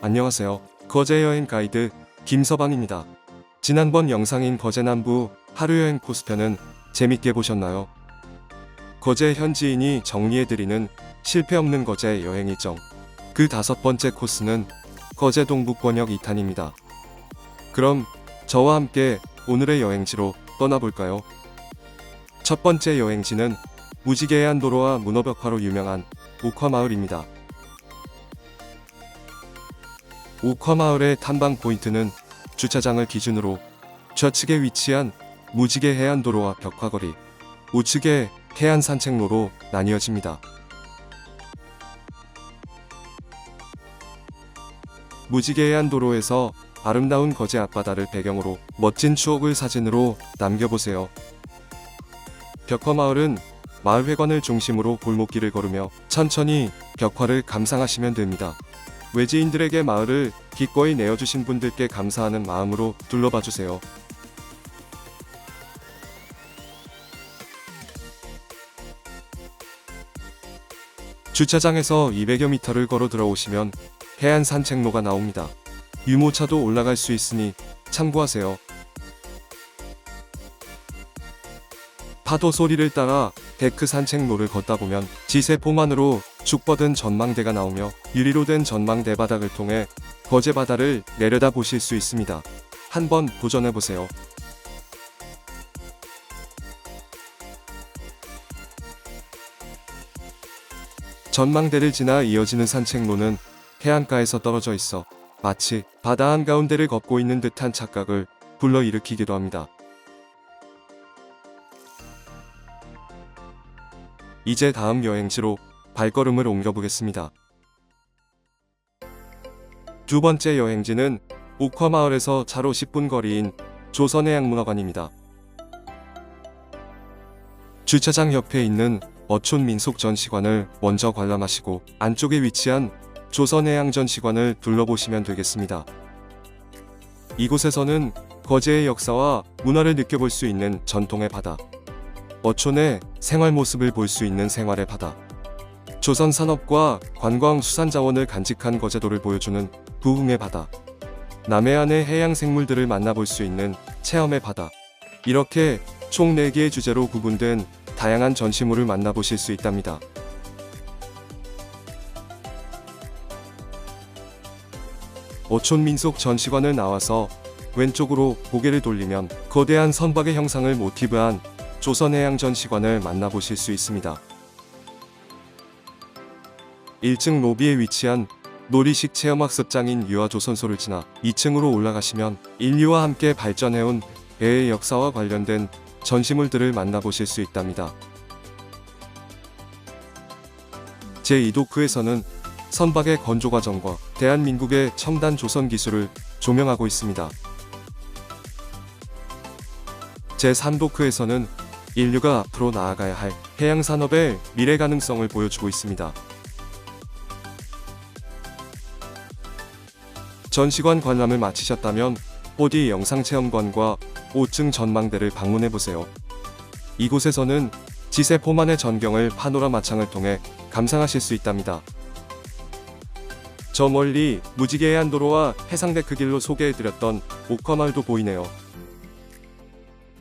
안녕하세요. 거제 여행 가이드 김서방입니다. 지난번 영상인 거제 남부 하루여행 코스편은 재밌게 보셨나요? 거제 현지인이 정리해드리는 실패 없는 거제 여행 일정. 그 5번째 코스는 거제 동북권역 2탄입니다. 그럼 저와 함께 오늘의 여행지로 떠나볼까요? 첫 번째 여행지는 무지개해안도로와 문어벽화로 유명한 옥화마을입니다. 옥화마을의 탐방 포인트는 주차장을 기준으로 좌측에 위치한 무지개해안도로와 벽화거리, 우측에 해안산책로로 나뉘어집니다. 무지개해안도로에서 아름다운 거제 앞바다를 배경으로 멋진 추억을 사진으로 남겨보세요. 벽화마을은 마을회관을 중심으로 골목길을 걸으며 천천히 벽화를 감상하시면 됩니다. 외지인들에게 마을을 기꺼이 내어주신 분들께 감사하는 마음으로 둘러봐주세요. 주차장에서 200여 미터를 걸어 들어오시면 해안 산책로가 나옵니다. 유모차도 올라갈 수 있으니 참고하세요. 파도 소리를 따라 데크 산책로를 걷다 보면 지세포만으로 쭉 뻗은 전망대가 나오며 유리로 된 전망대 바닥을 통해 거제 바다를 내려다 보실 수 있습니다. 한번 도전해보세요. 전망대를 지나 이어지는 산책로는 해안가에서 떨어져 있어 마치 바다 한가운데를 걷고 있는 듯한 착각을 불러일으키기도 합니다. 이제 다음 여행지로 발걸음을 옮겨보겠습니다. 두 번째 여행지는 옥화마을에서 차로 10분 거리인 조선해양문화관입니다. 주차장 옆에 있는 어촌민속전시관을 먼저 관람하시고 안쪽에 위치한 조선해양전시관을 둘러보시면 되겠습니다. 이곳에서는 거제의 역사와 문화를 느껴볼 수 있는 전통의 바다, 어촌의 생활 모습을 볼 수 있는 생활의 바다, 조선 산업과 관광 수산자원을 간직한 거제도를 보여주는 부흥의 바다, 남해안의 해양 생물들을 만나볼 수 있는 체험의 바다, 이렇게 총 4개의 주제로 구분된 다양한 전시물을 만나보실 수 있답니다. 어촌민속 전시관을 나와서 왼쪽으로 고개를 돌리면 거대한 선박의 형상을 모티브한 조선해양전시관을 만나보실 수 있습니다. 1층 로비에 위치한 놀이식 체험학습장인 유아조선소를 지나 2층으로 올라가시면 인류와 함께 발전해온 배의 역사와 관련된 전시물들을 만나보실 수 있답니다. 제2도크에서는 선박의 건조 과정과 대한민국의 첨단 조선 기술을 조명하고 있습니다. 제3도크에서는 인류가 앞으로 나아가야 할 해양산업의 미래 가능성을 보여주고 있습니다. 전시관 관람을 마치셨다면 4D 영상체험관과 5층 전망대를 방문해보세요. 이곳에서는 지세포만의 전경을 파노라마 창을 통해 감상하실 수 있답니다. 저 멀리 무지개해안도로와 해상데크 길로 소개해드렸던 옥화마을도 보이네요.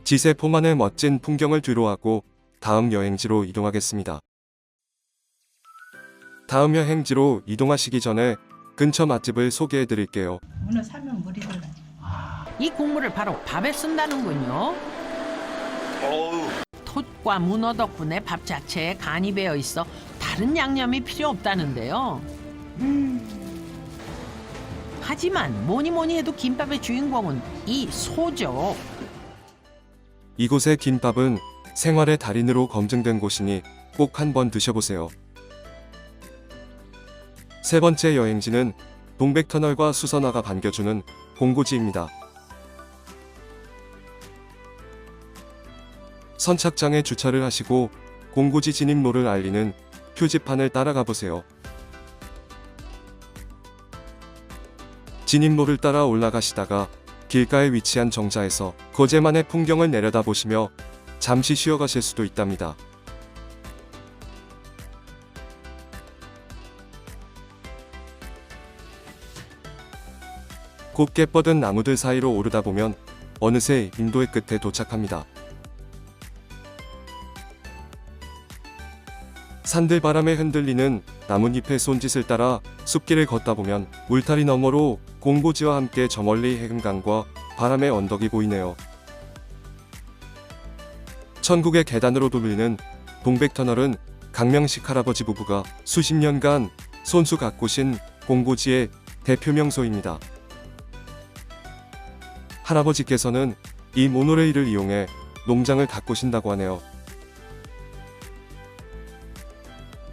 지세포만의 멋진 풍경을 뒤로하고 다음 여행지로 이동하겠습니다. 다음 여행지로 이동하시기 전에 근처 맛집을 소개해드릴게요. 문어 살면 물이 들어가. 이 국물을 바로 밥에 쓴다는군요. 톳과 문어 덕분에 밥 자체에 간이 배어 있어 다른 양념이 필요 없다는데요. 하지만 뭐니 해도 김밥의 주인공은 이 소죠. 이곳의 김밥은 생활의 달인으로 검증된 곳이니 꼭 한번 드셔보세요. 세 번째 여행지는 동백터널과 수선화가 반겨주는 공고지입니다. 선착장에 주차를 하시고 공고지 진입로를 알리는 표지판을 따라가 보세요. 진입로를 따라 올라가시다가 길가에 위치한 정자에서 거제만의 풍경을 내려다보시며 잠시 쉬어가실 수도 있답니다. 곱게 뻗은 나무들 사이로 오르다 보면 어느새 인도의 끝에 도착합니다. 산들바람에 흔들리는 나뭇잎의 손짓을 따라 숲길을 걷다 보면 울타리 너머로 공고지와 함께 저 멀리 해금강과 바람의 언덕이 보이네요. 천국의 계단으로 돌리는 동백터널은 강명식 할아버지 부부가 수십 년간 손수 가꾸신 공고지의 대표 명소입니다. 할아버지께서는 이 모노레일을 이용해 농장을 가꾸신다고 하네요.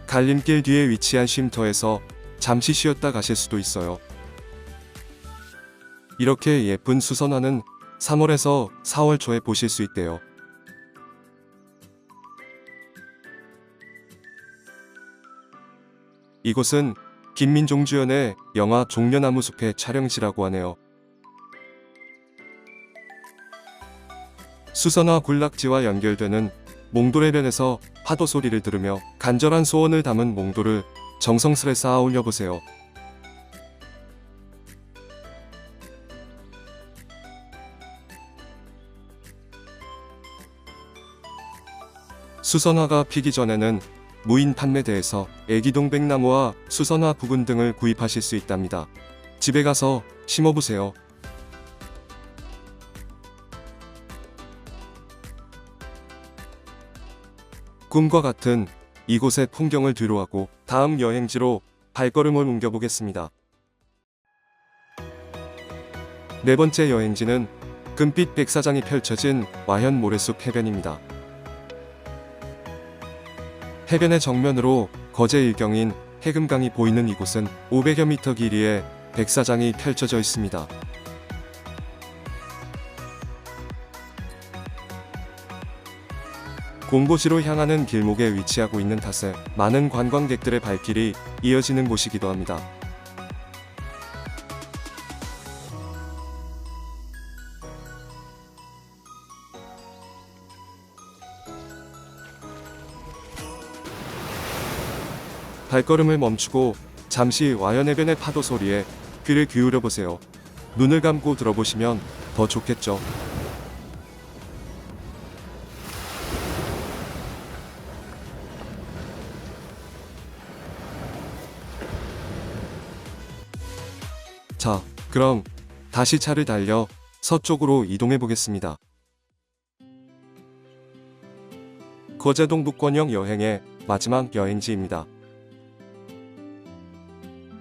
갈림길 뒤에 위치한 쉼터에서 잠시 쉬었다 가실 수도 있어요. 이렇게 예쁜 수선화는 3월에서 4월 초에 보실 수 있대요. 이곳은 김민종 주연의 영화 종려나무 숲의 촬영지라고 하네요. 수선화 군락지와 연결되는 몽돌해변에서 파도 소리를 들으며 간절한 소원을 담은 몽돌을 정성스레 쌓아 올려보세요. 수선화가 피기 전에는 무인 판매대에서 애기동백나무와 수선화 부근 등을 구입하실 수 있답니다. 집에 가서 심어보세요. 꿈과 같은 이곳의 풍경을 뒤로하고 다음 여행지로 발걸음을 옮겨보겠습니다. 네 번째 여행지는 금빛 백사장이 펼쳐진 와현 모래숲 해변입니다. 해변의 정면으로 거제 일경인 해금강이 보이는 이곳은 500여 미터 길이의 백사장이 펼쳐져 있습니다. 공고지로 향하는 길목에 위치하고 있는 탓에 많은 관광객들의 발길이 이어지는 곳이기도 합니다. 발걸음을 멈추고 잠시 와현해변의 파도 소리에 귀를 기울여 보세요. 눈을 감고 들어보시면 더 좋겠죠. 자, 그럼 다시 차를 달려 서쪽으로 이동해 보겠습니다. 거제 동북권역 여행의 마지막 여행지입니다.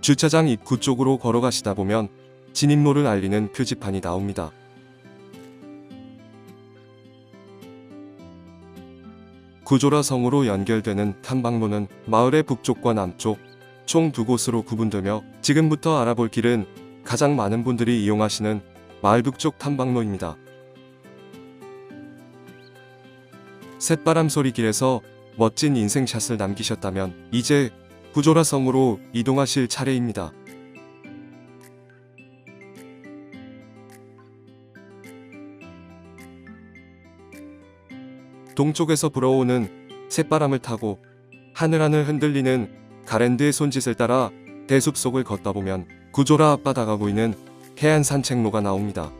주차장 입구 쪽으로 걸어가시다 보면 진입로를 알리는 표지판이 나옵니다. 구조라 성으로 연결되는 탐방로는 마을의 북쪽과 남쪽 총 두 곳으로 구분되며 지금부터 알아볼 길은 가장 많은 분들이 이용하시는 마을 북쪽 탐방로입니다. 쇳바람 소리 길에서 멋진 인생샷을 남기셨다면 이제 구조라 성으로 이동하실 차례입니다. 동쪽에서 불어오는 쇳바람을 타고 하늘하늘 흔들리는 가랜드의 손짓을 따라 대숲 속을 걷다 보면 구조라 앞바다가 보이는 해안 산책로가 나옵니다.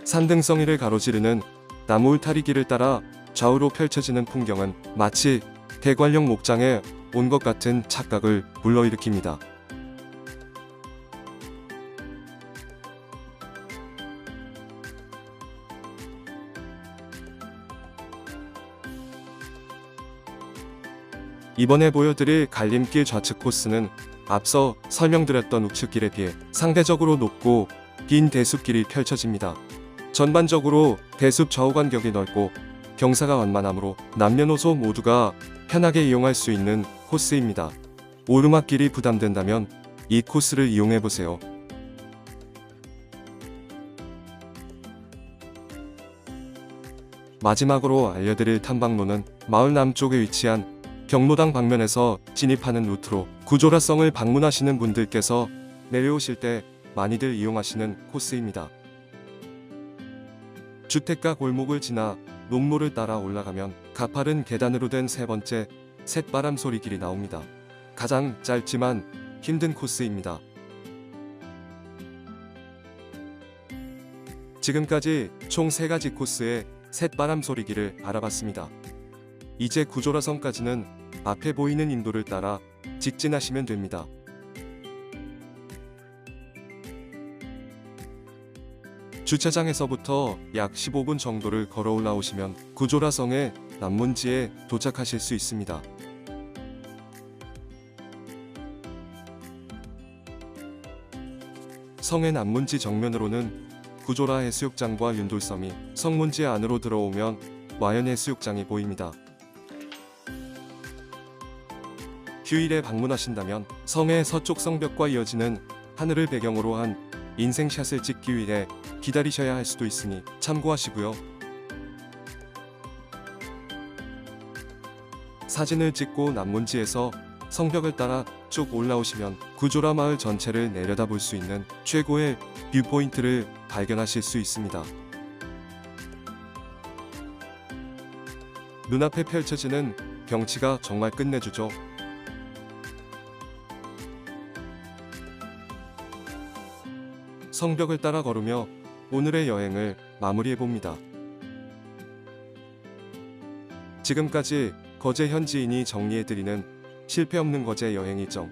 산등성이를 가로지르는 나무 울타리 길을 따라 좌우로 펼쳐지는 풍경은 마치 대관령 목장에 온 것 같은 착각을 불러일으킵니다. 이번에 보여드릴 갈림길 좌측 코스는 앞서 설명드렸던 우측길에 비해 상대적으로 높고 긴 대숲길이 펼쳐집니다. 전반적으로 대숲 좌우 간격이 넓고 경사가 완만하므로 남녀노소 모두가 편하게 이용할 수 있는 코스입니다. 오르막길이 부담된다면 이 코스를 이용해보세요. 마지막으로 알려드릴 탐방로는 마을 남쪽에 위치한 경로당 방면에서 진입하는 루트로 구조라성을 방문하시는 분들께서 내려오실 때 많이들 이용하시는 코스입니다. 주택가 골목을 지나 농로를 따라 올라가면 가파른 계단으로 된 세 번째 쇳바람 소리 길이 나옵니다. 가장 짧지만 힘든 코스입니다. 지금까지 총 3가지 코스의 쇳바람 소리 길을 알아봤습니다. 이제 구조라성까지는 앞에 보이는 인도를 따라 직진하시면 됩니다. 주차장에서부터 약 15분 정도를 걸어 올라오시면 구조라성의 남문지에 도착하실 수 있습니다. 성의 남문지 정면으로는 구조라 해수욕장과 윤돌섬이, 성문지 안으로 들어오면 와연 해수욕장이 보입니다. 휴일에 방문하신다면 성의 서쪽 성벽과 이어지는 하늘을 배경으로 한 인생샷을 찍기 위해 기다리셔야 할 수도 있으니 참고하시고요. 사진을 찍고 남문지에서 성벽을 따라 쭉 올라오시면 구조라 마을 전체를 내려다볼 수 있는 최고의 뷰포인트를 발견하실 수 있습니다. 눈앞에 펼쳐지는 경치가 정말 끝내주죠. 성벽을 따라 걸으며 오늘의 여행을 마무리해봅니다. 지금까지 거제 현지인이 정리해드리는 실패 없는 거제 여행 일정,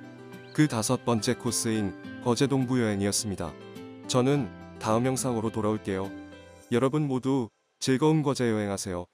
그 5번째 코스인 거제 동부 여행이었습니다. 저는 다음 영상으로 돌아올게요. 여러분 모두 즐거운 거제 여행하세요.